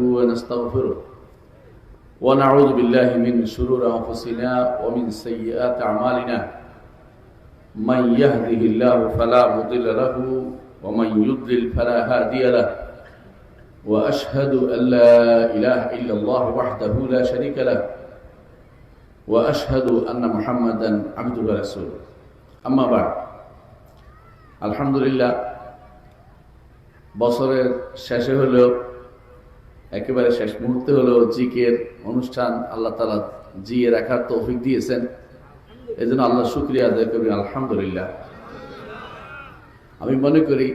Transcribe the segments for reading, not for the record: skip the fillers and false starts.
ونستغفره ونعوذ بالله من شرور أنفسنا ومن سيئات أعمالنا من يهده الله فلا مضل له ومن يضلل فلا هادي له وأشهد أن لا إله إلا الله وحده لا شريك له وأشهد أن محمدا عبده ورسوله أما بعد الحمد لله বছরের শেষে হলো একেবারে শেষ মুহূর্তে হলো জিকের অনুষ্ঠান আল্লাহ তাআলা জিয়ে রাখার তৌফিক দিয়েছেন। এজন্য আল্লাহর শুকরিয়া আদায় করি আলহামদুলিল্লাহ। আমি মনে করি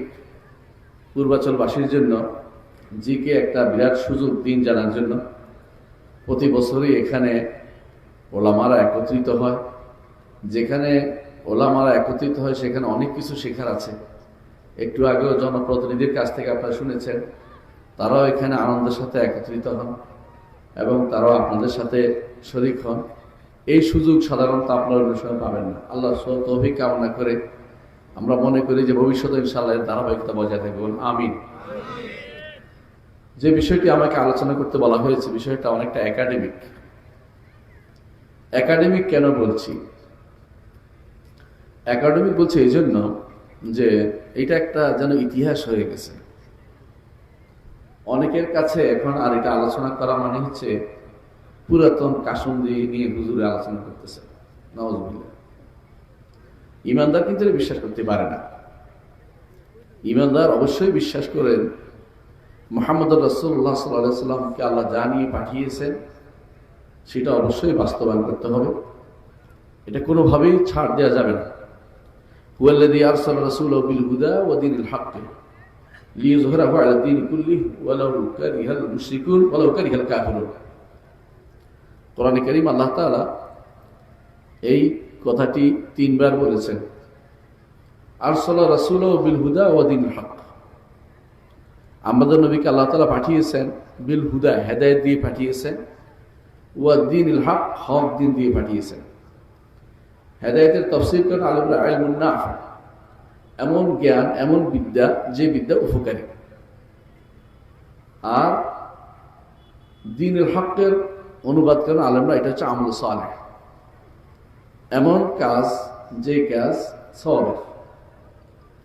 পূর্বাঞ্চলবাসীর জন্য জিকে একটা বিরাট সুযোগ দিন জানার জন্য। প্রতি বছরই এখানে ওলামারা একত্রিত হয়। যেখানে ওলামারা একত্রিত হয় সেখানে অনেক কিছু শেখার আছে। একটু আগেও জনপ্রতিনিধির কাছ থেকে আপনারা শুনেছেন, তারাও এখানে আনন্দের সাথে একত্রিত হন এবং তারাও আপনাদের সাথে শরীক হন। এই সুযোগ সাধারণত আপনারা অন্য সময় পাবেন না। আল্লাহ তৌফিক কামনা করে আমরা মনে করি যে ভবিষ্যতে ইনশাআল্লাহ এর ধারাবাহিকতা বজায় থাকবে, আমিন। যে বিষয়টি আমাকে আলোচনা করতে বলা হয়েছে, বিষয়টা অনেকটা একাডেমিক। একাডেমিক কেন বলছি? একাডেমিক বলছি এই জন্য যে এটা একটা যেন ইতিহাস হয়ে গেছে অনেকের কাছে এখন। আর এটা আলোচনা করা মানে হচ্ছে পুরাতন কাসুন্দি নিয়ে হুজুরে আলোচনা করতেছে। নাউজুবিল্লাহ। ইমানদার কিন্তু বিশ্বাস করতে পারে না। ইমানদার অবশ্যই বিশ্বাস করেন মুহাম্মদ রাসূলুল্লাহ সাল্লাল্লাহু আলাইহি ওয়াসাল্লামকে আল্লাহ যা নিয়ে পাঠিয়েছেন সেটা অবশ্যই বাস্তবায়ন করতে হবে। এটা কোনোভাবেই ছাড় দেওয়া যাবে না। হুয়াল্লাযী আরসালা রাসূলাহু বিল হুদা ওয়া দীনিল হক লিইয়ুযহিরাহু আলা দীনি কুল্লিহি ওয়ালাউ কারিহাল মুশরিকুন ওয়ালাউ কারিহাল কাফিরুন। কোরআনে কারীম আল্লাহ তাআলা এই কথাটি 3 বার বলেছেন। আরসালা রাসূলাহু বিল হুদা ওয়া দীনিল হক। আমাদের নবীকে আল্লাহ তাআলা পাঠিয়েছেন বিল হুদা, হেদায়েত দিয়ে পাঠিয়েছেন, ওয়া দীনিল হক, হক দিন দিয়ে পাঠিয়েছেন। হেদায়েতের তাফসীর করেন আলেমরা ইলমুন নাফি, এমন জ্ঞান, এমন বিদ্যা যে বিদ্যা উপকারী। আর দ্বীনুল হকের অনুবাদ করেন আলেমরা, এটা হচ্ছে আমল সালেহ, এমন কাজ যে কাজ সওয়াব।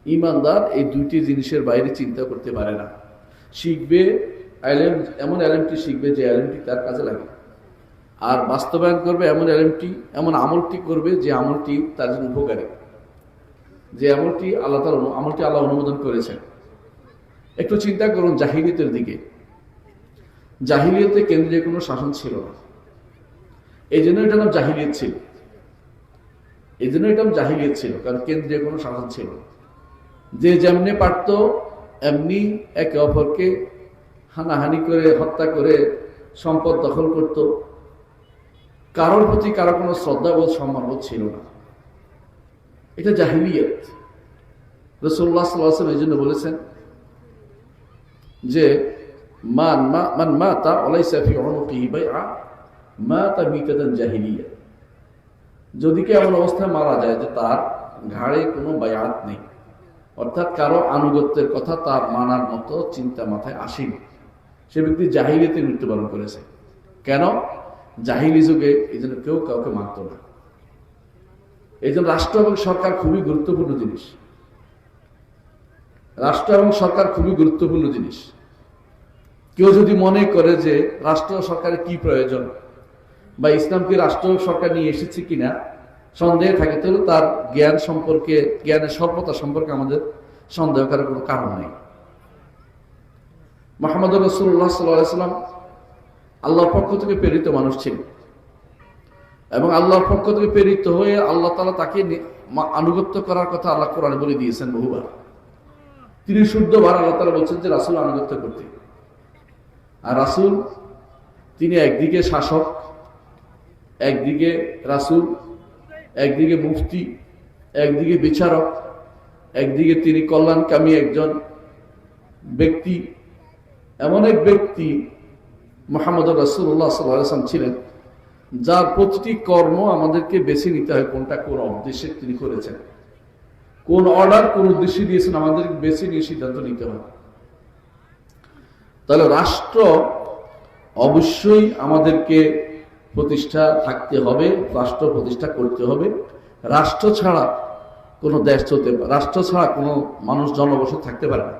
ইমানদার এই দুইটি জিনিসের বাইরে চিন্তা করতে পারে না। শিখবে ইলম, এমন ইলমটি শিখবে যে ইলমটি তার কাজে লাগে। আর বাস্তবায়ন করবে এমন ইলমটি, এমন আমলটি করবে যে আমলটি তার জন্য উপকারী, যে আমলটি আল্লাহ অনুমোদন করেছেন। একটু চিন্তা করুন জাহিলিয়তের দিকে। জাহিলিয়তে কেন্দ্রীয় কোনো শাসন ছিল না, এই জন্য এটা নাম জাহিলিয়ত ছিল। এই জন্য এটা জাহিলিয়ত ছিল, কারণ কেন্দ্রীয় কোনো শাসন ছিল। যে যেমনি পারত এমনি একে অপরকে হানাহানি করে, হত্যা করে সম্পদ দখল করত। কারোর প্রতি কারো কোনো শ্রদ্ধাবোধ, সম্মানবোধ ছিল না। এটা জাহিলিয়ত। রাসূলুল্লাহ সাল্লাল্লাহু আলাইহি ওয়াসাল্লাম এই জন্য বলেছেন যে মান মাতা ওয়ালাইসা ফি উনুকিহি বাইআ মাতা মিতাতান জাহিলিয়া। যদি কেউ এমন অবস্থায় মারা যায় যে তার ঘাড়ে কোনো বায়াত নেই, অর্থাৎ কারো আনুগত্যের কথা তার মানার মতো চিন্তা মাথায় আসেনি, সে ব্যক্তি জাহিলিয়তে মৃত্যুবরণ করেছে। কেন? জাহিলি যুগে এই জন্য কেউ কাউকে মানত না। এই জন্য রাষ্ট্র এবং সরকার খুবই গুরুত্বপূর্ণ জিনিস। রাষ্ট্র এবং সরকার খুবই গুরুত্বপূর্ণ জিনিস। কেউ যদি মনে করে যে রাষ্ট্র সরকারের কি প্রয়োজন বা ইসলামকে রাষ্ট্র সরকার নিয়ে এসেছে কিনা সন্দেহ থাকে, তাহলে তার জ্ঞান সম্পর্কে, জ্ঞানের স্বল্পতা সম্পর্কে আমাদের সন্দেহ করার কোনো কারণ নেই। মুহাম্মদ রাসূলুল্লাহ সাল্লাল্লাহু আলাইহি ওয়াসাল্লাম আল্লাহর পক্ষ থেকে প্রেরিত মানুষ ছিলেন এবং আল্লাহর পক্ষ থেকে প্রেরিত হয়ে আল্লাহ তাআলা তাকে আনুগত্য করার কথা আল্লাহ কোরআনে বলে দিয়েছেন বহুবার। 30 বার আল্লাহ তাআলা বলছেন যে রাসূল আনুগত্য করতে। আর রাসূল তিনি একদিকে শাসক, একদিকে রাসূল, একদিকে মুফতি, একদিকে বিচারক, একদিকে তিনি কল্যাণকামী একজন ব্যক্তি। এমন এক ব্যক্তি মুহাম্মদ রাসূলুল্লাহ সাল্লাল্লাহু আলাইহি ওয়াসাল্লাম ছিলেন যার প্রতিটি কর্ম আমাদেরকে বেছে নিতে হয় কোনটা কোন উদ্দেশ্যে তিনি করেছেন, কোন অর্ডার কোন উদ্দেশ্যে দিয়েছেন, আমাদের বেছে নিয়ে সিদ্ধান্ত নিতে হয়। তাহলে রাষ্ট্র অবশ্যই আমাদেরকে প্রতিষ্ঠা থাকতে হবে, রাষ্ট্র প্রতিষ্ঠা করতে হবে। রাষ্ট্র ছাড়া কোনো দেশ চলতে, রাষ্ট্র ছাড়া কোনো মানুষ জনবসত থাকতে পারে না।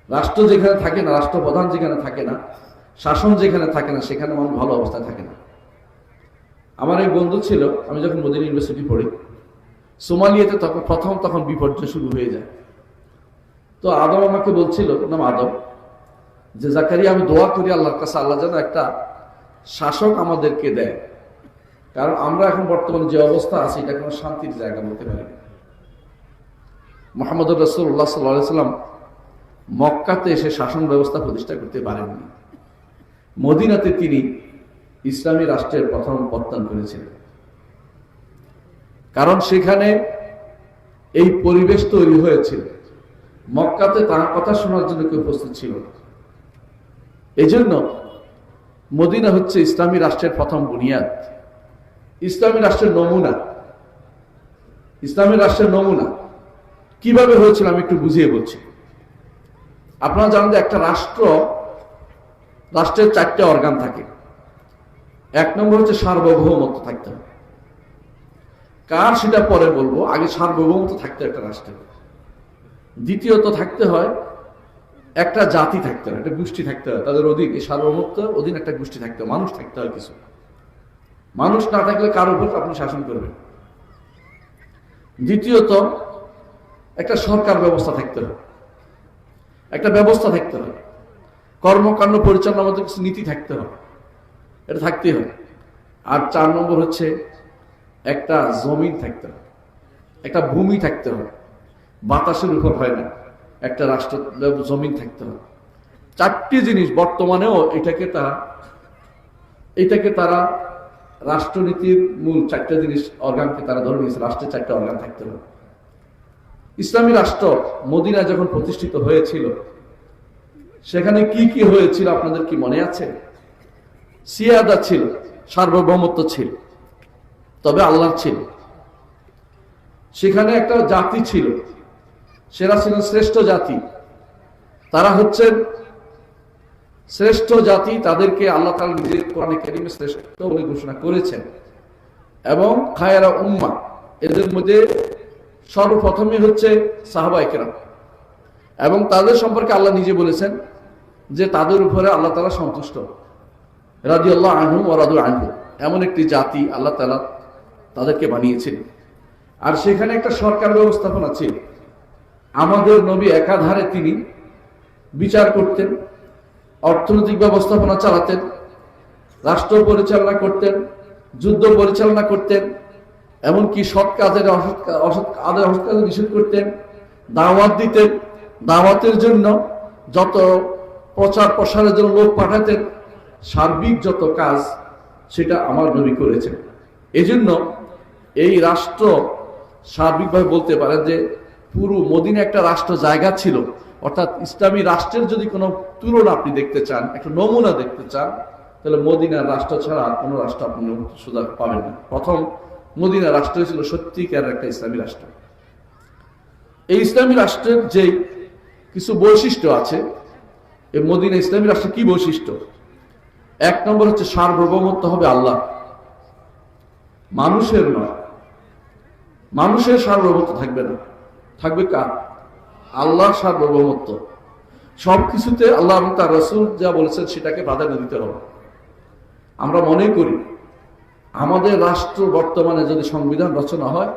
রাষ্ট্র যেখানে থাকে না, রাষ্ট্রপ্রধান যেখানে থাকে না, শাসন যেখানে থাকে না, সেখানে মানুষ ভালো অবস্থায় থাকে না। আমার এক বন্ধু ছিল, আমি যখন মদিনা ইউনিভার্সিটি পড়ি, সোমালিয়াতে তখন বিপর্যয় শুরু হয়ে যায়। তো আদম আমাকে বলছিল, নাম আদম, যে জাকারিয়া আমি দোয়া করি আল্লাহর কাছে, আল্লাহ যেন একটা শাসক আমাদেরকে দেয়, কারণ আমরা এখন বর্তমানে যে অবস্থা আছে এটা কোনো শান্তির জায়গা বলতে পারি না। মুহাম্মদুর রাসূলুল্লাহ সাল্লাল্লাহু আলাইহি ওয়াসাল্লাম মক্কাতে এসে শাসন ব্যবস্থা প্রতিষ্ঠা করতে পারেননি। মদিনাতে তিনি ইসলামী রাষ্ট্রের প্রথম পত্তন করেছিলেন, কারণ সেখানে এই পরিবেশ তৈরি হয়েছিল। মক্কাতে তার কথা শোনার জন্য কেউ উপস্থিত ছিল না। এই জন্য মদিনা হচ্ছে ইসলামী রাষ্ট্রের প্রথম বুনিয়াদ, ইসলামী রাষ্ট্রের নমুনা। ইসলামী রাষ্ট্রের নমুনা কিভাবে হয়েছিল আমি একটু বুঝিয়ে বলছি। আপনারা জানেন যে একটা রাষ্ট্রের 4টে অর্গান থাকে। 1 নম্বর হচ্ছে সার্বভৌমত্ব থাকতে হবে। কার সেটা পরে বলবো, আগে সার্বভৌমত্ব থাকতে একটা রাষ্ট্রের। দ্বিতীয়ত থাকতে হয় একটা জাতি থাকতে হয়, একটা গোষ্ঠী থাকতে হয় তাদের অধীন। এই সার্বভৌমত্ব অধীন একটা গোষ্ঠী থাকতে হয়, মানুষ থাকতে হয় কিছু। মানুষ না থাকলে কার উপর আপনি শাসন করবেন। দ্বিতীয়ত একটা সরকার ব্যবস্থা থাকতে হয়, একটা ব্যবস্থা থাকতে হয়, কর্মকাণ্ড পরিচালনার মধ্যে কিছু নীতি থাকতে হয়, এটা থাকতেই হয়। আর 4 নম্বর হচ্ছে একটা জমিন থাকতে হয়, একটা ভূমি থাকতে হয়, বাতাসের উপর হয় না, একটা রাষ্ট্র জমিন থাকতে হয়। 4টি জিনিস বর্তমানেও এটাকে তারা রাষ্ট্রনীতির মূল 4টে জিনিস অর্গানকে তারা ধরে নিয়েছে। রাষ্ট্রের 4টে অর্গান থাকতে হবে। ইসলামী রাষ্ট্র মদিনা যখন প্রতিষ্ঠিত হয়েছিল, সেখানে কি কি হয়েছিল আপনাদের কি মনে আছে? সিয়াদা ছিল, সার্বভৌমত্ব ছিল, তবে আল্লাহর ছিল। সেখানে একটা জাতি ছিল, সেরা ছিলেন শ্রেষ্ঠ জাতি। তারা হচ্ছেন শ্রেষ্ঠ জাতি, তাদেরকে আল্লাহ তাআলা নিজের কোরআনে কারীমে শ্রেষ্ঠ বলে ঘোষণা করেছেন। এবং খায়রা উম্মাহ, এদের মধ্যে সর্বপ্রথমই হচ্ছে সাহাবায়ে কেরাম। এবং তাদের সম্পর্কে আল্লাহ নিজে বলেছেন যে তাদের উপরে আল্লাহ তাআলা সন্তুষ্ট, রাদিয়াল্লাহু আনহুম ওয়া রাদু আনহু। এমন একটি জাতি আল্লাহ তাআলা তাদেরকে বানিয়েছিলেন। আর সেখানে একটা সরকার ব্যবস্থাপনা ছিল। আমাদের নবী একাধারে তিনি বিচার করতেন, অর্থনৈতিক ব্যবস্থাপনা চালাতেন, রাষ্ট্র পরিচালনা করতেন, যুদ্ধ পরিচালনা করতেন, এমনকি সৎ কাজের অসৎ কাজে নিষেধ করতেন, দাওয়াত দিতেন, দাওয়াতের জন্য যত প্রচার প্রসারের জন্য লোক পাঠাতেন, সার্বিক যত কাজ সেটা আমার নবী করেছেন। এজন্য এই রাষ্ট্র সার্বিকভাবে বলতে পারেন যে পুরো মদিনা একটা রাষ্ট্র জায়গা ছিল। অর্থাৎ ইসলামী রাষ্ট্রের যদি কোনো তুলনা আপনি দেখতে চান, একটা নমুনা দেখতে চান, তাহলে মদিনার রাষ্ট্র ছাড়া কোনো রাষ্ট্র আপনি সুযোগ পাবেন না। প্রথম মদিনা রাষ্ট্র ছিল সত্যিকার একটা ইসলামী রাষ্ট্র। এই ইসলামী রাষ্ট্রের যে কিছু বৈশিষ্ট্য আছে, এই মদিনা ইসলামী রাষ্ট্রের কি বৈশিষ্ট্য? 1 নম্বর হচ্ছে সার্বভৌমত্ব হবে আল্লাহ, মানুষের নয়। মানুষের সার্বভৌমত্ব থাকবে না, থাকবে কার? আল্লাহ সার্বভৌমত্ব। সবকিছুতে আল্লাহ এবং তার রাসূল যা বলেছেন সেটাকে প্রাধান্য দিতে হবে। আমরা মনে করি আমাদের রাষ্ট্র বর্তমানে যদি সংবিধান রচনা হয়,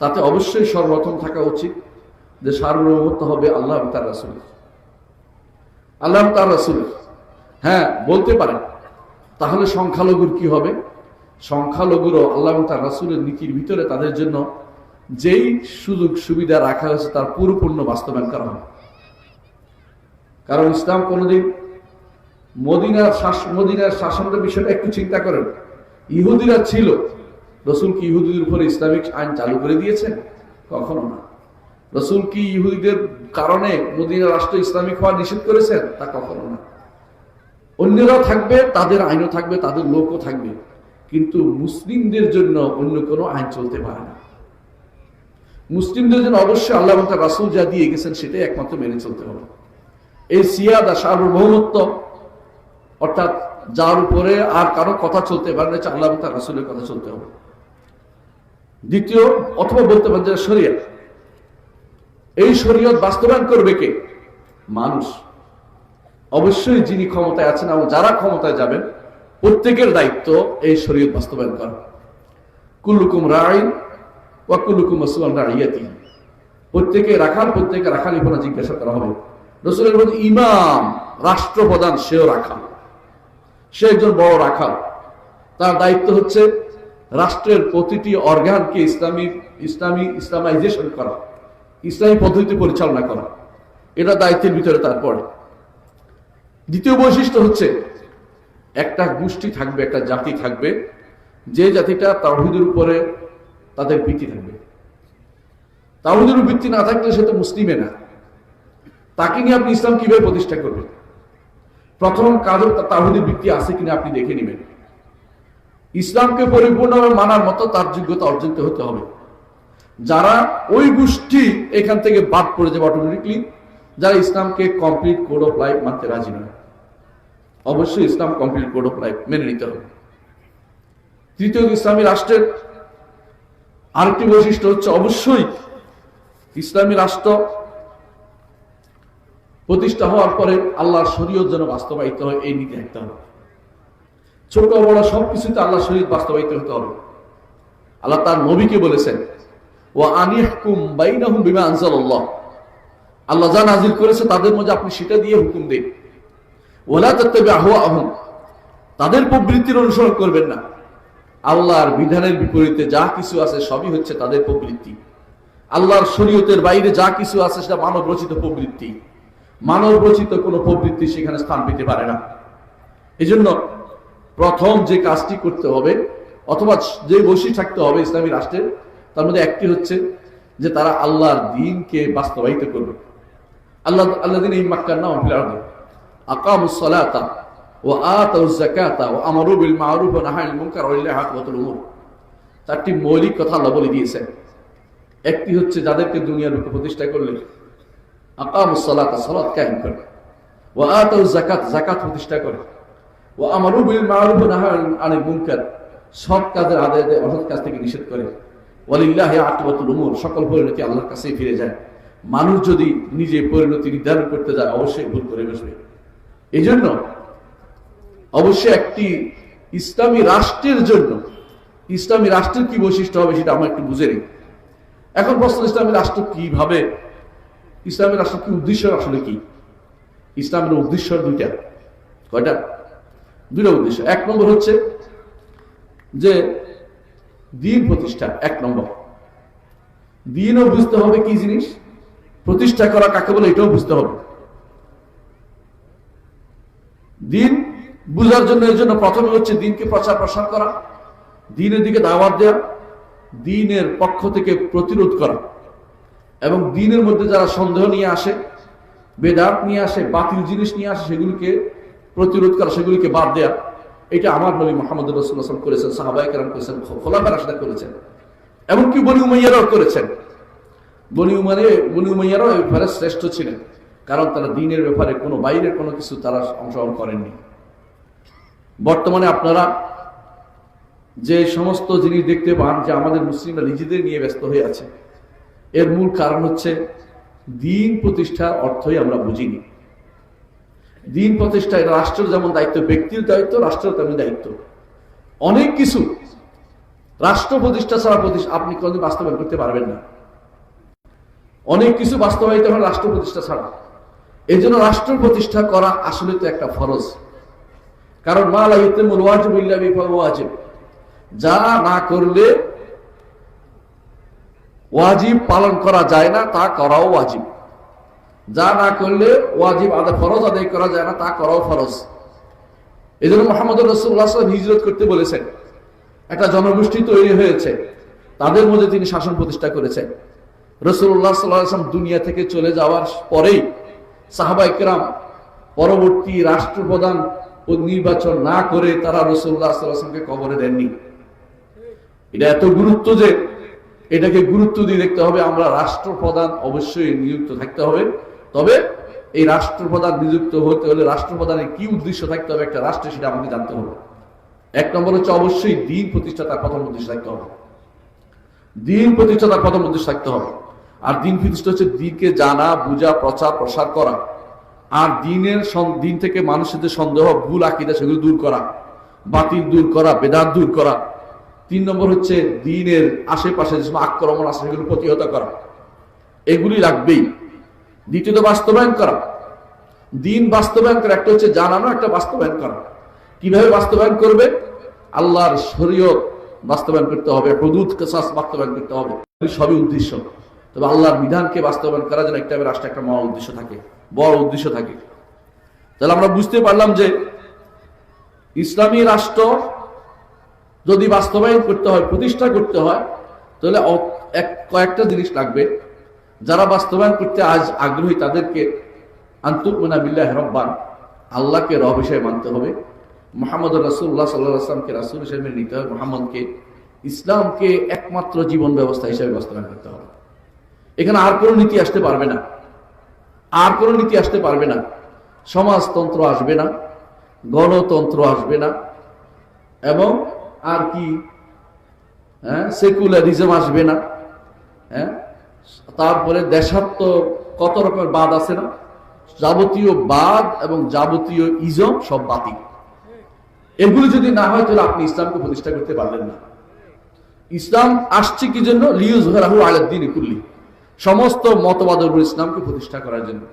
তাতে অবশ্যই সর্বপ্রথম থাকা উচিত যে সার্বভৌমত্ব হবে আল্লাহ এবং তার রাসূলের। আল্লাহ এবং তার রাসূলের। হ্যাঁ, বলতে পারেন তাহলে সংখ্যালঘুর কি হবে? সংখ্যালঘুরও আল্লাহ এবং তার রাসূলের নীতির ভিতরে তাদের জন্য যেই সুযোগ সুবিধা রাখা হয়েছে তার পরিপূর্ণ বাস্তবায়ন করা হবে। কারণ ইসলাম কোনদিন মদিনার শাসনের বিষয়টা একটু চিন্তা করেন। ইহুদিরা ছিল, রাসূল কি ইহুদিদের উপরে ইসলামিক আইন চালু করে দিয়েছেন? কখনো না। রাসূল কি ইহুদিদের কারণে মদিনা রাষ্ট্র ইসলামিক হওয়া নিষেধ করেছেন? তা কখনো না। অন্যরাও থাকবে, তাদের আইনও থাকবে, তাদের লোকও থাকবে, কিন্তু মুসলিমদের জন্য অন্য কোনো আইন চলতে পারে না। মুসলিমদের জন্য অবশ্যই আল্লাহ এবং তার রাসূল যা দিয়ে গেছেন সেটাই একমাত্র মেনে চলতে হবে। এই সিয়াদা, সার্বভৌমত্ব, অর্থাৎ যার উপরে আর কারো কথা চলতে পারে না, আল্লাহ এবং তার রাসূলের কথা চলতে হবে। দ্বিতীয়, অথবা বলতে পারেন যে শরিয়ত, এই শরিয়ত বাস্তবায়ন করবে কে? মানুষ। অবশ্যই যিনি ক্ষমতায় আছেন এবং যারা ক্ষমতায় যাবেন প্রত্যেকের দায়িত্ব এই শরিয়ত বাস্তবায়ন করা। কুল্লুকুম রাঈন ওয়া কুল্লুকুম মাসউলুন আন রাইয়াতিহি, প্রত্যেকে রাখাল, প্রত্যেকে রাখালিপনা জিজ্ঞাসা করা হবে। রাসূলের বলেন ইমাম, রাষ্ট্রপ্রধান, সেও রাখাল, সে একজন বড় রাখাল। তার দায়িত্ব হচ্ছে রাষ্ট্রের প্রতিটি অর্গানকে ইসলামাইজেশন করা, ইসলামী পদ্ধতিতে পরিচালনা করা, এটা দায়িত্বের ভিতরে তার পড়ে। দ্বিতীয় বৈশিষ্ট্য হচ্ছে একটা গোষ্ঠী থাকবে, একটা জাতি থাকবে, যে জাতিটা তাওহীদের উপরে তাদের ভিত্তি থাকবে। তাওহীদের ভিত্তি না থাকলে সে তো মুসলিমে না, তাকে নিয়ে আপনি ইসলাম কিভাবে প্রতিষ্ঠা করবেন? প্রথম কাজ তাওহীদের ভিত্তি আছে কিনা আপনি দেখে নেবেন। ইসলামকে পরিপূর্ণভাবে মানার মতো তার যোগ্যতা অর্জিত হতে হবে। যারা ওই গোষ্ঠী এখান থেকে বাদ পড়ে যাবে অটোমেটিকলি, যারা ইসলামকে কমপ্লিট কোড অফ লাইফ মানতে রাজি নয়। অবশ্যই ইসলাম কমপ্লিট কোড অফ লাইফ মেনে নিতে হবে। তৃতীয়, ইসলামী রাষ্ট্রের আরেকটি বৈশিষ্ট্য হচ্ছে অবশ্যই ইসলামী রাষ্ট্র প্রতিষ্ঠা হওয়ার পরে আল্লাহর শরীয়ত যেন বাস্তবায়িত হয়, এই নীতি থাকতে হবে। ছোট বড় সবকিছুতে আল্লাহর শরীয়ত বাস্তবায়িত হতে হবে। আল্লাহ তার নবীকে বলেছেন ওয়া আনিহকুম বাইনাহুম বিমা আনজালাল্লাহ, আল্লাহ যা নাযিল করেছে তাদের মধ্যে আপনি সেটা দিয়ে হুকুম দিন। ওয়ালা তাত্তাবি আহওয়াহুম, তাদের প্রবৃত্তির অনুসরণ করবেন না। আল্লাহর বিধানের বিপরীতে যা কিছু আছে সবই হচ্ছে তাদের প্রবৃত্তি। আল্লাহর শরীয়তের বাইরে যা কিছু আছে সেটা মানব রচিত প্রবৃত্তি। মানব রচিত কোনো প্রবৃত্তি সেখানে স্থান পেতে পারে না। এজন্য প্রথম যে কাজটি করতে হবে অথবা যে বৈশিষ্ট্য থাকতে হবে ইসলামী রাষ্ট্রের, তার মধ্যে একটি হচ্ছে যে তারা আল্লাহর দ্বীনকে বাস্তবায়িত করবে। আল্লাযীনা ইম্মাক্কানাহুম ফিল আরদি আকামুস সালাতা ওয়া আতাউজ যাকাতা ওয়া আমারু বিল মা'রুফ ওয়া নাহাউ আনিল মুনকার ওয়া লিল্লাহি আকিবাতুল উমুর। চারটি মৌলিক কথা আল্লাহ বলে দিয়েছেন। একটি হচ্ছে যাদেরকে দুনিয়ার বুকে প্রতিষ্ঠা করলে আকামুস সালাতা, সালাত কায়েম করে, ওয়া আতাউজ যাকাত, যাকাত প্রতিষ্ঠা করে, ওয়া আমারু বিল মা'রুফ ওয়া নাহাউ আনিল মুনকার, সৎ কাজের আদায় দেয়, অসৎ কাজ থেকে নিষেধ করে, ওয়া লিল্লাহি আকিবাতুল উমুর, সকল পরিণতি আল্লাহর কাছেই ফিরে যায়। মানুষ যদি নিজে পরিণতি নির্ধারণ করতে যায় অবশ্যই ভুল করে বসবে। এই জন্য অবশ্যই একটি ইসলামী রাষ্ট্রের জন্য ইসলামী রাষ্ট্রের কি বৈশিষ্ট্য হবে সেটা আমরা একটু বুঝে নিই। এখন প্রশ্ন, ইসলামী রাষ্ট্র কিভাবে, ইসলামী রাষ্ট্র কি উদ্দেশ্য আসলে কি? ইসলামের উদ্দেশ্য দুইটা। কয়টা? দুইটা উদ্দেশ্য। এক নম্বর হচ্ছে যে দ্বীন প্রতিষ্ঠা। এক নম্বর, দ্বীনও বুঝতে হবে কি জিনিস, প্রতিষ্ঠা করা কাকে বলে এটাও বুঝতে হবে। দ্বীন বুঝার জন্য এর জন্য প্রথমে হচ্ছে দ্বীনকে প্রচার প্রসার করা, দ্বীনের দিকে দাওয়াত দেওয়া, দ্বীনের পক্ষ থেকে প্রতিরোধ করা, এবং দ্বীনের মধ্যে যারা সন্দেহ নিয়ে আসে, বেদাত নিয়ে আসে, বাতিল জিনিস নিয়ে আসে, সেগুলিকে প্রতিরোধ করা, সেগুলিকে বাদ দেয়া। এটা আমার নবী মুহাম্মদ রাসূলুল্লাহ সাল্লাল্লাহু আলাইহি ওয়াসাল্লাম করেছেন, সাহাবায়ে কেরাম করেছেন, খোলাফায়ে রাশিদিন করেছেন, এমনকি বনি উমাইয়ারাও করেছেন। বনি উমাইয়ারাও এই ব্যাপারে শ্রেষ্ঠ ছিলেন, কারণ তারা দ্বীনের ব্যাপারে কোনো বাইরের কোনো কিছু তারা অংশগ্রহণ করেননি। বর্তমানে আপনারা যে সমস্ত জিনিস দেখতে পান যে আমাদের মুসলিমরা নিজেদের নিয়ে ব্যস্ত হয়ে আছে, এর মূল কারণ হচ্ছে দ্বীন প্রতিষ্ঠার অর্থই আমরা বুঝিনি। দ্বীন প্রতিষ্ঠা এটা রাষ্ট্রের যেমন দায়িত্ব, ব্যক্তির দায়িত্ব, রাষ্ট্রের তেমনি দায়িত্ব। অনেক কিছু রাষ্ট্র প্রতিষ্ঠা ছাড়া আপনি কোনদিন বাস্তবায়ন করতে পারবেন না। অনেক কিছু বাস্তবায়িত হয় রাষ্ট্র প্রতিষ্ঠা ছাড়া। এই জন্য রাষ্ট্র প্রতিষ্ঠা করা আসলে তো একটা ফরজ। কারণ মা লা ইউতিমুল ওয়াজিবু ইল্লা বিহি ফাহুয়া ওয়াজিব, যা না করলে ওয়াজিব পালন করা যায় না তা করাও ওয়াজিব, যা না করলে ওয়াজিব আদায়, ফরজ আদায় করা যায় না তা করাও ফরজ। এই জন্য মুহাম্মদ রাসূলুল্লাহ সাল্লাল্লাহু আলাইহি ওয়াসাল্লাম হিজরত করতে বলেছেন। একটা জনগোষ্ঠী তৈরি হয়েছে, তাদের মধ্যে তিনি শাসন প্রতিষ্ঠা করেছেন। রাসূলুল্লাহ সাল্লাল্লাহু আলাইহি ওয়াসাল্লাম দুনিয়া থেকে চলে যাওয়ার পরেই সাহাবায়ে কেরাম পরবর্তী রাষ্ট্রপ্রধান নির্বাচন না করে তারা রাসূলুল্লাহ সাল্লাল্লাহু আলাইহি ওয়াসাল্লামকে কবরে দেননি। এটা এত গুরুত্ব যে এটাকে গুরুত্ব দিয়ে দেখতে হবে। আমরা রাষ্ট্রপ্রধান অবশ্যই নিযুক্ত থাকতে হবে, তবে এই রাষ্ট্রপ্রধান নিযুক্ত হতে হলে রাষ্ট্রপ্রধানের কি উদ্দেশ্য থাকতে হবে একটা রাষ্ট্রে, সেটা আমাকে জানতে হবে। এক নম্বর হচ্ছে অবশ্যই দিন প্রতিষ্ঠাতার প্রথম উদ্দেশ্য থাকতে হবে, দিন প্রতিষ্ঠাতার প্রথম উদ্দেশ্য থাকতে হবে। আর দিন প্রতিষ্ঠা হচ্ছে দিনকে জানা, বুঝা, প্রচার প্রসার করা, আর দিন থেকে মানুষের যে সন্দেহ, ভুল আকীদা, সেগুলো দূর করা, বাতিল দূর করা, বেদাত দূর করা। 3 নম্বর হচ্ছে দিনের আশেপাশে যে আক্রমণ আছে সেগুলো প্রতিহত করা, এগুলি লাগবেই। দ্বিতীয়ত বাস্তবায়ন করা, দিন বাস্তবায়ন করা। একটা হচ্ছে জানানো, একটা বাস্তবায়ন করা। কিভাবে বাস্তবায়ন করবে? আল্লাহর শরীয়ত বাস্তবায়ন করতে হবে, হুদুদ কিসাস বাস্তবায়ন করতে হবে, সবই উদ্দেশ্য। তবে আল্লাহর বিধানকে বাস্তবায়ন করার জন্য একটা রাষ্ট্রে একটা মহা উদ্দেশ্য থাকে, বড় উদ্দেশ্য থাকে। তাহলে আমরা বুঝতে পারলাম যে ইসলামী রাষ্ট্র যদি বাস্তবায়ন করতে হয়, প্রতিষ্ঠা করতে হয়, তাহলে কয়েকটা জিনিস লাগবে। যারা বাস্তবায়ন করতে আজ আগ্রহী তাদেরকে আনতুমিনা বিল্লাহি রাব্বান, আল্লাহকে রব হিসেবে মানতে হবে, মুহাম্মদ রাসূলুল্লাহ সাল্লাল্লাহু আলাইহি ওয়াসাল্লামকে রাসূল হিসেবে নিতে হবে, মুহাম্মদকে, ইসলামকে একমাত্র জীবন ব্যবস্থা হিসেবে বাস্তবায়ন করতে হবে। এখানে আর কোনো নীতি আসতে পারবে না, আর কোনো নীতি আসতে পারবে না। সমাজতন্ত্র আসবে না, গণতন্ত্র আসবে না, এবং আর কি সেকুলারিজম আসবে না। তারপরে দেশাত্ম কত রকমের বাদ আছে না, যাবতীয় বাদ এবং যাবতীয় ইজম সব বাতিল। এগুলো যদি না হয় তাহলে আপনি ইসলামকে প্রতিষ্ঠা করতে পারলেন না। ইসলাম আসছে কি জন্য? লিইয়ুযহিরাহু আলাদ দীনি কুল্লি, সমস্ত মতবাদের উপর ইসলামকে প্রতিষ্ঠা করার জন্য।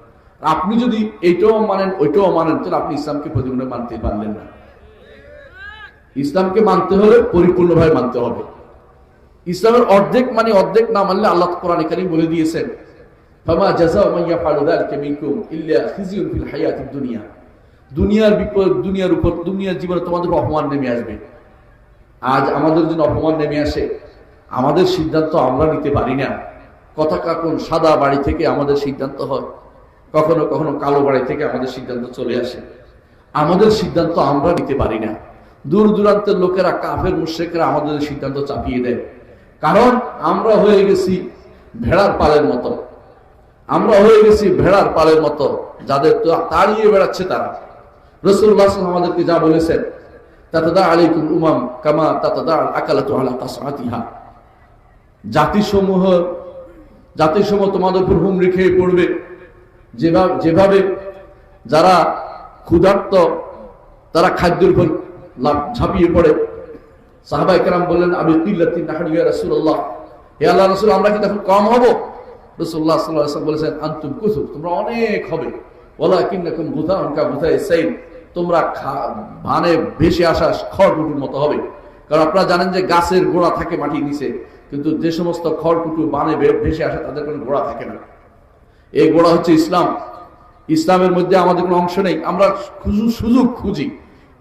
আপনি যদি এইটাও মানেন ওইটাও মানেন তাহলে আপনি ইসলামকে পরিপূর্ণ মানতে পারলেন না। ইসলামকে মানতে হলে পরিপূর্ণভাবে মানতে হবে। ইসলামের অর্ধেক মানে অর্ধেক না মানলে আল্লাহ কোরআনে কারীম বলে দিয়েছেন, ফামা জাযাউ মান ইয়াফআলু যালিকা মিনকুম ইল্লা খিজিয়ুন ফিল হায়াতিদ দুনিয়া, দুনিয়ার বিপদ, দুনিয়ার জীবনে তোমাদের অপমান নেমে আসবে। আজ আমাদের জন্য অপমান নেমে আসে, আমাদের সিদ্ধান্ত আমরা নিতে পারি না। কথা কখন সাদা বাড়ি থেকে আমাদের সিদ্ধান্ত হয়, কখনো কখনো কালো বাড়ি থেকে আমাদের সিদ্ধান্ত চলে আসে। আমাদের সিদ্ধান্ত আমরা নিতে পারি না। দূর দূরান্তের লোকেরা, কাফের মুশরিকরা আমাদের সিদ্ধান্ত চাপিয়ে দেয়, কারণ আমরা হয়ে গেছি ভেড়ার পালের মতো। আমরা হয়ে গেছি ভেড়ার পালের মতো, যাদের তো তাড়িয়ে বেড়াচ্ছে তারা। রাসূলুল্লাহ সাল্লাল্লাহু আলাইহি ওয়াসাল্লাম আমাদেরকে যা বলেছেন, তাতাদা আলাইকুম উমাম কামা তাতাদা আল আকালাতু আলা কাসআতিহা, জাতিসমূহ তোমাদের উপর হুমড়ি খেয়ে পড়বে, যেভাবে যারা ক্ষুধার্ত তারা খাদ্যের উপর ঝাঁপিয়ে পড়ে। সাহাবায়ে কেরাম বললেন, আবি কিল্লাতিন নাহনু ইয়া রাসূলুল্লাহ, হে আল্লাহর রাসূল, আমরা কি তখন কম হব? রাসূলুল্লাহ সাল্লাল্লাহু আলাইহি ওয়াসাল্লাম বলেছেন, আনতুম কুসুর, তোমরা অনেক হবে, ওয়ালাকিন্নাকুম গুথাউন কা গুথাইস সাইল, তোমরা ভানে ভেসে আসা খড়কুটুর মতো হবে। কারণ আপনারা জানেন যে গাছের গোড়া থাকে মাটির নিচে, কিন্তু যে সমস্ত খড়কুটু বানে ভেসে আসে তাদের কোনো গোড়া থাকে না। এই গোড়া হচ্ছে ইসলাম। ইসলামের মধ্যে আমাদের কোনো অংশ নেই। আমরা সুযোগ খুঁজি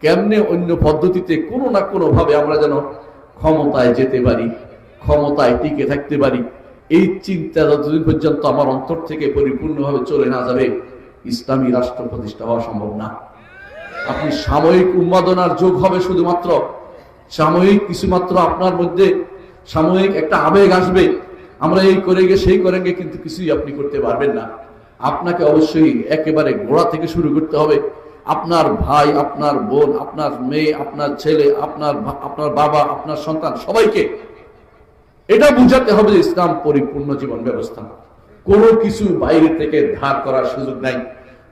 কেমনে অন্য পদ্ধতিতে কোনো না কোনো ভাবে আমরা যেন ক্ষমতায় যেতে পারি, ক্ষমতায় টিকে থাকতে পারি। এই চিন্তা যতদিন পর্যন্ত আমার অন্তর থেকে পরিপূর্ণভাবে চলে না যাবে, ইসলামী রাষ্ট্র প্রতিষ্ঠা হওয়া সম্ভব না। আপনি সাময়িক উন্মাদনার যোগ হবে, শুধুমাত্র সাময়িক কিছুমাত্র আপনার মধ্যে সাময়িক একটা আবেগ আসবে, আমরা এই করে গে সেই করেন গে, কিন্তু কিছুই আপনি করতে পারবেন না। আপনাকে অবশ্যই একেবারে গোড়া থেকে শুরু করতে হবে। আপনার ভাই, আপনার বোন, আপনার মেয়ে, আপনার ছেলে, আপনার বাবা, আপনার সন্তান, সবাইকে এটা বুঝাতে হবে যে ইসলাম পরিপূর্ণ জীবন ব্যবস্থা। কোনো কিছু বাইরে থেকে ধার করার সুযোগ নাই।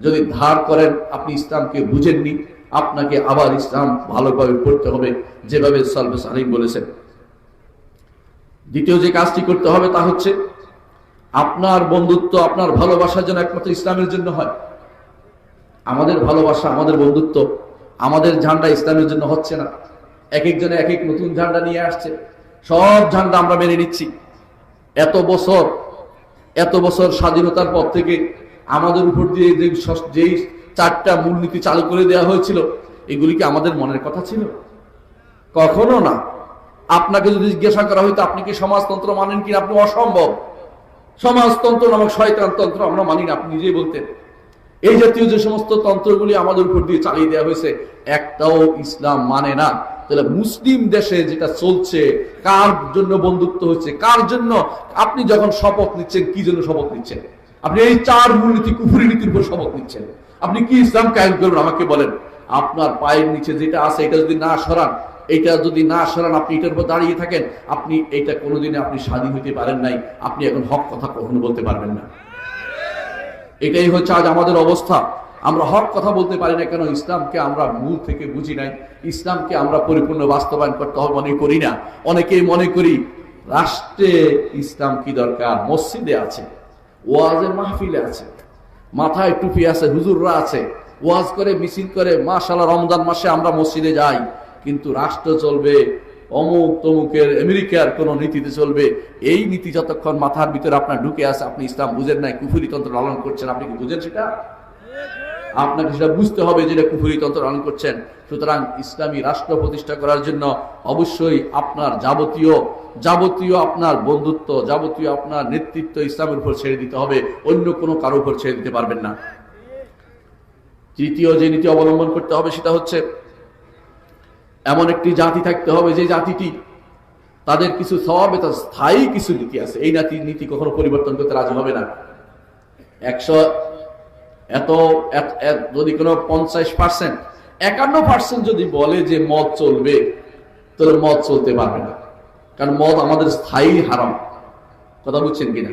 যদি ধার করেন, আপনি ইসলামকে বুঝেননি, আপনাকে আবার ইসলাম ভালোভাবে পড়তে হবে, যেভাবে সালফে সালিহ বলেছেন। দ্বিতীয় যে কাজটি করতে হবে তা হচ্ছে আপনার বন্ধুত্ব, আপনার ভালোবাসা যেন একমাত্র ইসলামের জন্য হয়। আমাদের ভালোবাসা, আমাদের বন্ধুত্ব, আমাদের ঝান্ডা ইসলামের জন্য হচ্ছে না। এক একজনে এক এক নতুন ঝান্ডা নিয়ে আসছে, সব ঝান্ডা আমরা মেনে নিচ্ছি। এত বছর স্বাধীনতার পর থেকে আমাদের উপর দিয়ে যেই 4টা মূলনীতি চালু করে দেওয়া হয়েছিল, এগুলি কি আমাদের মনের কথা ছিল? কখনো না। আপনাকে যদি জিজ্ঞাসা করা হইতো আপনি কি সমাজতন্ত্র মানেন কিনা, আপনি অসম্ভব, সমাজতন্ত্র নামক শয়তানতন্ত্র আমরা মানি না, আপনি নিজেই বলতেন। এই জাতীয় যে সমস্ত তন্ত্রগুলি আমাদের উপর দিয়ে চালিয়ে দেওয়া হয়েছে, একটাও ইসলাম মানে না। তাহলে মুসলিম দেশে যেটা চলছে, কার জন্য বন্ধুত্ব হচ্ছে, কার জন্য? আপনি যখন শপথ নিচ্ছেন, কি জন্য শপথ নিচ্ছেন? আপনি এই 4 মূলনীতি কুফরি নীতির উপর শপথ নিচ্ছেন। আপনি কি ইসলাম কায়েম করবেন আমাকে বলেন? আপনার পায়ের নিচে যেটা আছে এটা যদি না সরান, আপনি এটার উপর দাঁড়িয়ে থাকেন, আপনি এটা কোনোদিনে আপনি স্বাধীন হইতে পারেন নাই। আপনি এখন হক কথা কখনো বলতে পারবেন না। এটাই হচ্ছে আজ আমাদের অবস্থা। আমরা হক কথা বলতে পারি না কেন? ইসলামকে আমরা মূল থেকে বুঝি নাই, ইসলামকে আমরা পরিপূর্ণ বাস্তবায়ন করতে হবে মনে করি না। অনেকেই মনে করি রাষ্ট্রে ইসলাম কি দরকার? মসজিদে আছে, ওয়াজের মাহফিলে আছে, মাথায় টুপি আছে, হুজুররা আছে, ওয়াজ করে, মিছিল করে, মাশাআল্লাহ রমজান মাসে আমরা মসজিদে যাই, কিন্তু রাষ্ট্র চলবে অমুক তমুকের আমেরিকার কোন নীতিতে চলবে। এই নীতি যতক্ষণ মাথার ভিতরে আপনার ঢুকে আছে, আপনি ইসলাম বুঝেন নাই, কুফরি তন্ত্র লালন করছেন। আপনি কি বুঝেন সেটা? আপনাকে সেটা বুঝতে হবে যেটা কুফরি তন্ত্র লালন করছেন। সুতরাং ইসলামী রাষ্ট্র প্রতিষ্ঠা করার জন্য অবশ্যই আপনার যাবতীয় আপনার বন্ধুত্ব, যাবতীয় আপনার নেতৃত্ব ইসলামের উপর ছেড়ে দিতে হবে, অন্য কোনো কারো উপর ছেড়ে দিতে পারবেন না। তৃতীয় যে নীতি অবলম্বন করতে হবে সেটা হচ্ছে এমন একটি জাতি থাকতে হবে যে জাতিটি তাদের কিছু সওয়াবে তার স্থায়ী কিছু নীতি আছে। এই নীতি কখনো পরিবর্তন করতে রাজি হবে না। 100 যদি কোনো 50%, 51% যদি বলে যে মদ চলবে, তাহলে মদ চলতে পারবে না, কারণ মদ আমাদের স্থায়ী হারাম। কথা বুঝছেন কিনা?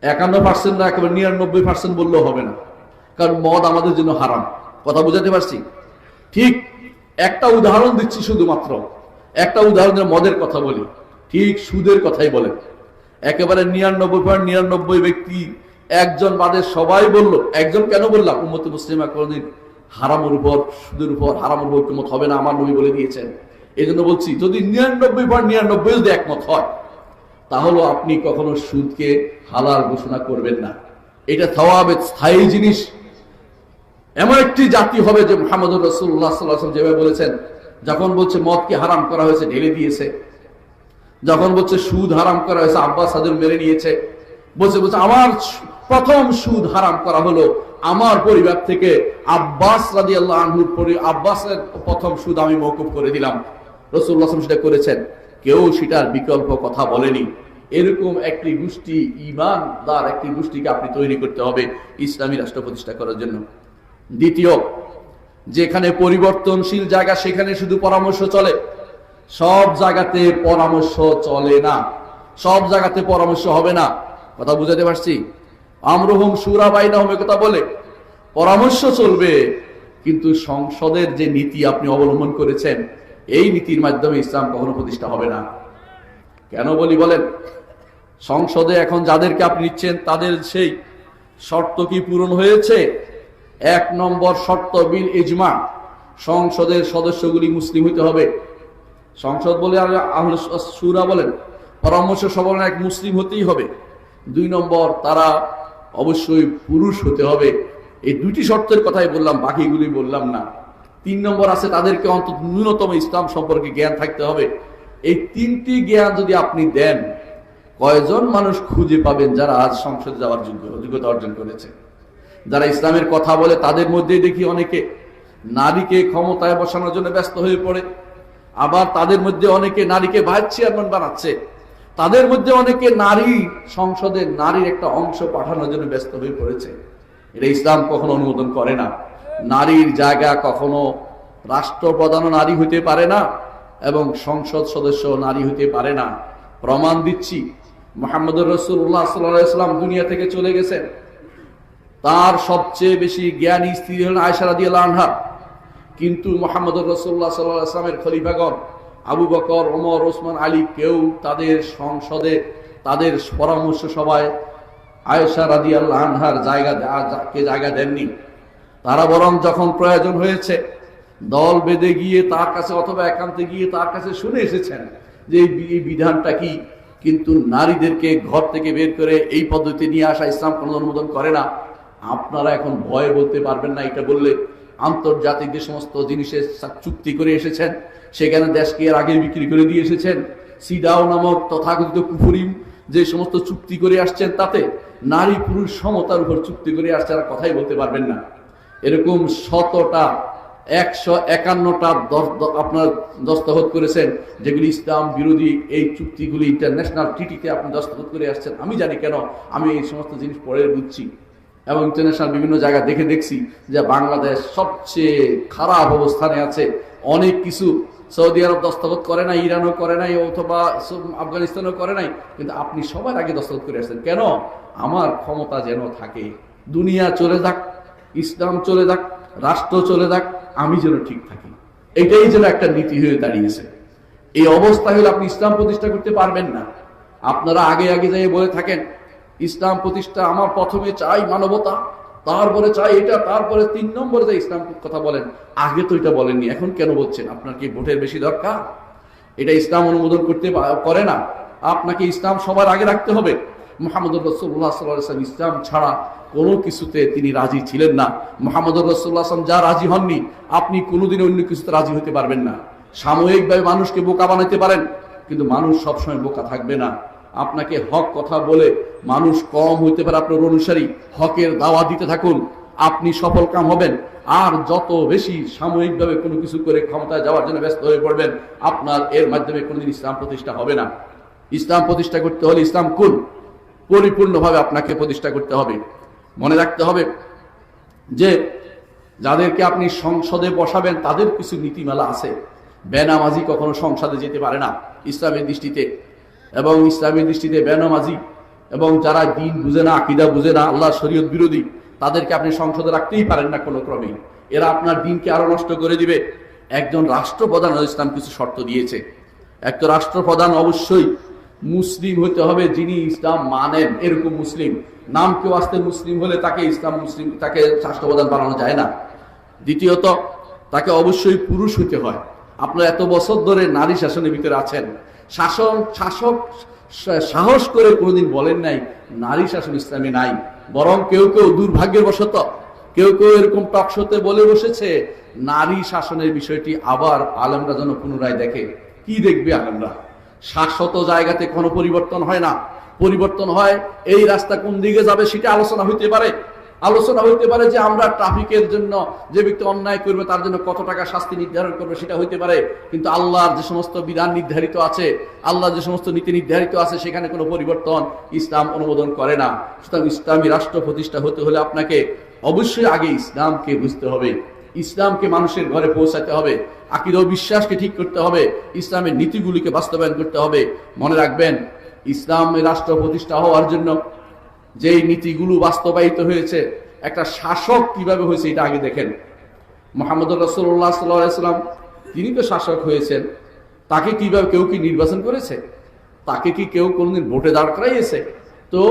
51% না, একেবারে 99% বললেও হবে না, কারণ মদ আমাদের জন্য হারাম। কথা বুঝাতে পারছি? ঠিক একটা উদাহরণ দিচ্ছি, শুধুমাত্র একটা উদাহরণের মদের কথা বলি, ঠিক সুদের কথাই বলেন। একেবারে 99.99 ব্যক্তি, একজন বাদে সবাই বলল। একজন কেন বললাম? উম্মতে মুসলিমা কোনদিন হারামের উপর, সুদের উপর, হারামের উপর ঐক্যমত হবে না, আমার নবী বলে দিয়েছেন। এই জন্য বলছি, যদি 99.99 যদি একমত হয়, তাহলে আপনি কখনো সুদকে হালাল ঘোষণা করবেন না। এটা সওয়াবে স্থায়ী জিনিস। এমন একটি জাতি হবে যে মুহাম্মদুর রাসূলুল্লাহ সাল্লাল্লাহু আলাইহি ওয়াসাল্লাম যেভাবে বলেছেন, যখন বলছে মদকে হারাম করা হয়েছে ঢেলে দিয়েছে, যখন বলছে সুদ হারাম করা হয়েছে আব্বাস হাজুর মেরে নিয়েছে, বলছে আমার প্রথম সুদ হারাম করা হলো আমার পরিবার থেকে, আব্বাস রাদিয়াল্লাহু আনহুর আব্বাসের প্রথম সুদ আমি মওকুফ করে দিলাম। রাসূলুল্লাহ সাল্লাল্লাহু আলাইহি ওয়াসাল্লাম সেটা করেছেন, কেউ সেটার বিকল্প কথা বলেনি। এরকম একটি গোষ্ঠী, ঈমানদার একটি গোষ্ঠীকে আপনি তৈরি করতে হবে ইসলামী রাষ্ট্র প্রতিষ্ঠা করার জন্য। দ্বিতীয়, যেখানে পরিবর্তনশীল জায়গা সেখানে শুধু পরামর্শ চলে, সব জায়গাতে পরামর্শ চলে না, সব জায়গাতে পরামর্শ হবে না। কথা বুঝাতে পারছি? আমরুহুম শুরা বাইনাহুম কথা বলে পরামর্শ চলবে, কিন্তু সংসদের যে নীতি আপনি অবলম্বন করেছেন, এই নীতির মাধ্যমে ইসলাম কখনো প্রতিষ্ঠা হবে না। কেন বলি বলেন? সংসদে এখন যাদেরকে আপনি নিচ্ছেন, তাদের সেই শর্ত কি পূরণ হয়েছে? 1 নম্বর শর্ত বিল ইজমা, সংসদের সদস্যগুলি মুসলিম হইতে হবে। সংসদ বলে আর আহলে শুরা বলেন, পরামর্শ সবার এক মুসলিম হতেই হবে। 2 নম্বর, তারা অবশ্যই পুরুষ হতে হবে। এই 2টি শর্তের কথাই বললাম, বাকিগুলি বললাম না। 3 নম্বর আছে, তাদেরকে অন্তত ন্যূনতম ইসলাম সম্পর্কে জ্ঞান থাকতে হবে। এই 3টি জ্ঞান যদি আপনি দেন, কয়জন মানুষ খুঁজে পাবেন যারা আজ সংসদে যাওয়ার যোগ্যতা অর্জন করেছে? যারা ইসলামের কথা বলে তাদের মধ্যেই দেখি অনেকে নারীকে ক্ষমতায় বসানোর জন্য ব্যস্ত হয়ে পড়ে, আবার তাদের মধ্যে অনেকে নারীকে ভাইস চেয়ারম্যান বানাচ্ছে, তাদের মধ্যে অনেকে নারী সংসদে নারীর একটা অংশ পাঠানোর জন্য ব্যস্ত হয়ে পড়েছে। এটা ইসলাম কখনো অনুমোদন করে না। নারীর জায়গা কখনো রাষ্ট্রপ্রধানও নারী হইতে পারে না এবং সংসদ সদস্য নারী হইতে পারে না। প্রমাণ দিচ্ছি, মুহাম্মদুর রাসূলুল্লাহ সাল্লাল্লাহু আলাইহি ওয়াসাল্লাম দুনিয়া থেকে চলে গেছেন, তার সবচেয়ে বেশি জ্ঞানী স্ত্রী হলেন আয়েশা রাদিয়াল্লাহু আনহা, কিন্তু মুহাম্মদুর রাসূলুল্লাহ সাল্লাল্লাহু আলাইহি ওয়াসাল্লামের খলিফাগণ আবু বকর, ওমর, ওসমান, আলী কেউ তাদের সংসদে তাদের পরামর্শ সভায় আয়েশা রাদিয়াল্লাহু আনহার জায়গা দেননি। তারা বরং যখন প্রয়োজন হয়েছে দল বেঁধে গিয়ে তার কাছে অথবা একান্তে গিয়ে তার কাছে শুনে এসেছেন যে এই বিধানটা কি, কিন্তু নারীদেরকে ঘর থেকে বের করে এই পদ্ধতি নিয়ে আসা ইসলাম কোনো অনুমোদন করে না। আপনারা এখন ভয়ে বলতে পারবেন না, এটা বললে আন্তর্জাতিক যে সমস্ত জিনিসের চুক্তি করে এসেছেন, সেখানে দেশকে এর আগে বিক্রি করে দিয়ে এসেছেন। সিডাও নামক তথাকথিত কুফরি যে সমস্ত চুক্তি করে আসছেন, তাতে নারী পুরুষ সমতার উপর চুক্তি করে আসছে, আর কথাই বলতে পারবেন না। এরকম শতটা 151টা আপনার দস্তখত করেছেন, যেগুলি ইসলাম বিরোধী। এই চুক্তিগুলি ইন্টারন্যাশনাল ট্রিটিতে আপনি দস্তখত করে আসছেন। আমি জানি কেন, আমি এই সমস্ত জিনিস পড়ে বুঝছি এবং ইন্টারন্যাশনাল বিভিন্ন জায়গা দেখছি যে বাংলাদেশ সবচেয়ে খারাপ অবস্থানে আছে। অনেক কিছু সৌদি আরব দস্তখত করে নাই, ইরানও করে নাই, অথবা আফগানিস্তানও করে নাই, কিন্তু আপনি সবার আগে দস্তখত করে আসছেন কেন? আমার ক্ষমতা যেন থাকে, দুনিয়া চলে যাক, ইসলাম চলে যাক, রাষ্ট্র চলে যাক, আমি যেন ঠিক থাকি। এটাই যেন একটা নীতি হয়ে দাঁড়িয়েছে। এই অবস্থা হলে আপনি ইসলাম প্রতিষ্ঠা করতে পারবেন না। আপনারা আগে আগে যাই বলে থাকেন ইসলাম প্রতিষ্ঠা, আমার প্রথমে চাই মানবতা, তারপরে চাই এটা, তারপরে 3 নম্বরে যে ইসলাম কথা বলেন। আগে তো এটা বলেননি, এখন কেন বলছেন? আপনার কি ভোটের বেশি দরকার? এটা ইসলাম অনুমোদন করতে করে না। আপনাকে ইসলাম সবার আগে রাখতে হবে। মুহাম্মদুর রাসূলুল্লাহ সাল্লাল্লাহু আলাইহি ওয়াসাল্লাম ইসলাম ছাড়া কোনো কিছুতে তিনি রাজি ছিলেন না। মুহাম্মদুর রাসূলুল্লাহ সাল্লাল্লাহু আলাইহি ওয়াসাল্লাম যা রাজি হননি, আপনি কোনোদিন অন্য কিছুতে রাজি হতে পারবেন না। সাময়িকভাবে মানুষকে বোকা বানাতে পারেন, কিন্তু মানুষ সবসময় বোকা থাকবে না। আপনাকে হক কথা বলে মানুষ কম হইতে পারে, আপনার অনুসারী হকের দাওয়া দিতে থাকুন, আপনি সফল কাম হবেন। আর যত বেশি সাময়িকভাবে কোনো কিছু করে ক্ষমতায় যাওয়ার জন্য ব্যস্ত হয়ে পড়বেন, আপনার এর মাধ্যমে কোনোদিন ইসলাম প্রতিষ্ঠা হবে না। ইসলাম প্রতিষ্ঠা করতে হলে ইসলাম কুল পরিপূর্ণভাবে আপনাকে প্রতিষ্ঠা করতে হবে। মনে রাখতে হবে যে যাদেরকে আপনি সংসদে বসাবেন তাদের কিছু নীতিমালা আছে। বেনামাজি কখনো সংসদে যেতে পারে না ইসলামের দৃষ্টিতে, এবং ইসলামের দৃষ্টিতে বেনামাজি এবং যারা দ্বীন বুঝে না, আকীদা বুঝে না, আল্লাহ শরীয়ত বিরোধী, তাদেরকে আপনি সংসদে রাখতেই পারেন না কোনো ক্রমেই। এরা আপনার দ্বীনকে আরো নষ্ট করে দিবে। একজন রাষ্ট্রপ্রধান ইসলাম কিছু শর্ত দিয়েছে। একটা রাষ্ট্রপ্রধান অবশ্যই মুসলিম হতে হবে, যিনি ইসলাম মানেন এরকম মুসলিম। নাম কেউ আসতে মুসলিম হলে তাকে ইসলাম মুসলিম, তাকে রাষ্ট্রপ্রধান বানানো যায় না। দ্বিতীয়ত, তাকে অবশ্যই পুরুষ হতে হয়। আপনারা এত বছর ধরে নারী শাসনের ভিতরে আছেন, শাসক সাহস করে কোনোদিন বলেন নাই নারী শাসন ইসলামে নাই। বরং কেউ কেউ দুর্ভাগ্যের বশত কেউ এরকম টকশোতে বলে বসেছে নারী শাসনের বিষয়টি আবার আলেমরা যেন পুনরায় দেখে। কি দেখবে আলেমরা? শাশ্বত জায়গাতে কোনো পরিবর্তন হয় না। পরিবর্তন হয় এই রাস্তা কোন দিকে যাবে সেটা আলোচনা হইতে পারে যে আমরা ট্রাফিকের জন্য যে ব্যক্তি অন্যায় করবে তার জন্য কত টাকা শাস্তি নির্ধারণ করবে, সেটা হইতে পারে। কিন্তু আল্লাহর যে সমস্ত বিধান নির্ধারিত আছে, আল্লাহর যে সমস্ত নীতি নির্ধারিত আছে, সেখানে কোনো পরিবর্তন ইসলাম অনুমোদন করে না। সুতরাং ইসলামী রাষ্ট্র প্রতিষ্ঠা হতে হলে আপনাকে অবশ্যই আগে ইসলামকে বুঝতে হবে, ইসলামকে মানুষের ঘরে পৌঁছাতে হবে, আকীদা ও বিশ্বাসকে ঠিক করতে হবে, ইসলামের নীতিগুলিকে বাস্তবায়ন করতে হবে। মনে রাখবেন, ইসলামের রাষ্ট্র প্রতিষ্ঠা হওয়ার জন্য যেই নীতিগুলো বাস্তবায়িত হয়েছে, একটা শাসক কিভাবে হয়েছে এটা আগে দেখেন। মুহাম্মদুর রাসূলুল্লাহ সাল্লাল্লাহু আলাইহি ওয়াসাল্লাম তিনি তো শাসক হয়েছেন, তাকে কিভাবে কেউ কি নির্বাচন করেছে? তাকে কি কেউ কোনদিন ভোটে দাঁড় করাইয়েছে? তো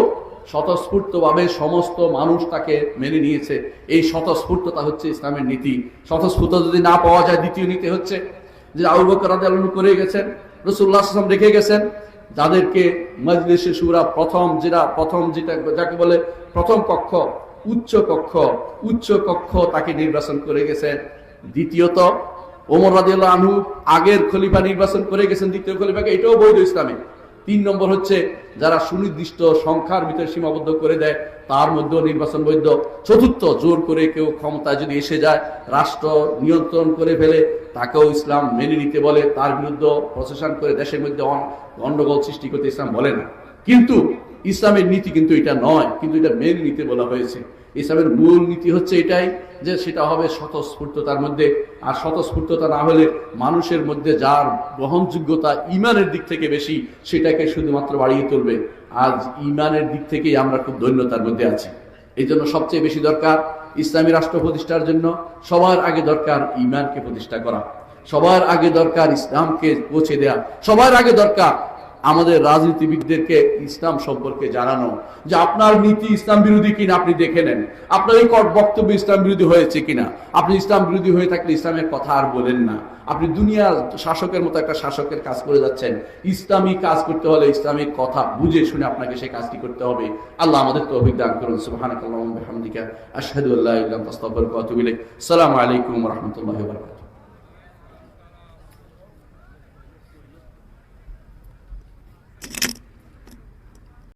স্বতঃস্ফূর্তভাবে সমস্ত মানুষ তাকে মেনে নিয়েছে। এই স্বতঃস্ফূর্ততা হচ্ছে ইসলামের নীতি। স্বতঃস্ফূর্ত যদি না পাওয়া যায়, দ্বিতীয় নীতি হচ্ছে যে আবু বকর রাদিয়াল্লাহু আনহু করে গেছেন, রাসূলুল্লাহ সাল্লাল্লাহু আলাইহি ওয়াসাল্লাম রেখে গেছেন, যাদেরকে মজলিসে শুরা যেটা যাকে বলে প্রথম কক্ষ, উচ্চ কক্ষ তাকে নির্বাচন করে গেছেন। দ্বিতীয়ত, ওমর রাদিয়াল্লাহু আনহু আগের খলিফা নির্বাচন করে গেছেন দ্বিতীয় খলিফাকে, এটাও বৈধ ইসলামে। 3 নম্বর হচ্ছে যারা সুনির্দিষ্ট সংখ্যার ভিতরে সীমাবদ্ধ করে দেয় তার মধ্যেও নির্বাচন বৈধ। চতুর্থ, জোর করে কেউ ক্ষমতায় যদি এসে যায়, রাষ্ট্র নিয়ন্ত্রণ করে ফেলে, তাকেও ইসলাম মেনে নিতে বলে, তার বিরুদ্ধে প্রশাসন করে দেশের মধ্যে গন্ডগোল সৃষ্টি করতে ইসলাম বলে না। কিন্তু ইসলামের নীতি কিন্তু এটা নয়, কিন্তু এটা মেনে নিতে বলা হয়েছে। ইসলামের মূল নীতি হচ্ছে এটাই যে সেটা হবে স্বতঃস্ফূর্ততার মধ্যে। আর স্বতঃস্ফূর্ততা না হলে মানুষের মধ্যে যার গ্রহণযোগ্যতা ইমানের দিক থেকে বেশি, সেটাকে শুধুমাত্র বাড়িয়ে তুলবে। আজ ইমানের দিক থেকেই আমরা খুব দৈন্যতার মধ্যে আছি। এই জন্য সবচেয়ে বেশি দরকার ইসলামী রাষ্ট্র প্রতিষ্ঠার জন্য সবার আগে দরকার ইমানকে প্রতিষ্ঠা করা, সবার আগে দরকার ইসলামকে পৌঁছে দেয়া, সবার আগে দরকার আমাদের রাজনীতিবিদদেরকে ইসলাম সম্পর্কে জানানো যে আপনার নীতি ইসলাম বিরোধী কিনা আপনি দেখে নেন, আপনার এই বক্তব্য ইসলাম বিরোধী হয়েছে কিনা। আপনি ইসলাম বিরোধী হয়ে থাকলে ইসলামের কথা আর বলেন না। আপনি দুনিয়ার শাসকের মতো একটা শাসকের কাজ করে যাচ্ছেন। ইসলামী কাজ করতে হলে ইসলামিক কথা বুঝে শুনে আপনাকে সেই কাজটি করতে হবে। আল্লাহ আমাদের তৌফিক দান করুন। সুবহানাকাল্লাহুম্মা ওয়া বিহামদিকা আশহাদু আল্লা ইলাহা ইল্লা আনতা আস্তাগফিরুকা ওয়া আতুবু ইলাইক। আসসালামু আলাইকুম ওয়া রাহমাতুল্লাহি ওয়া বারাকাতুহু।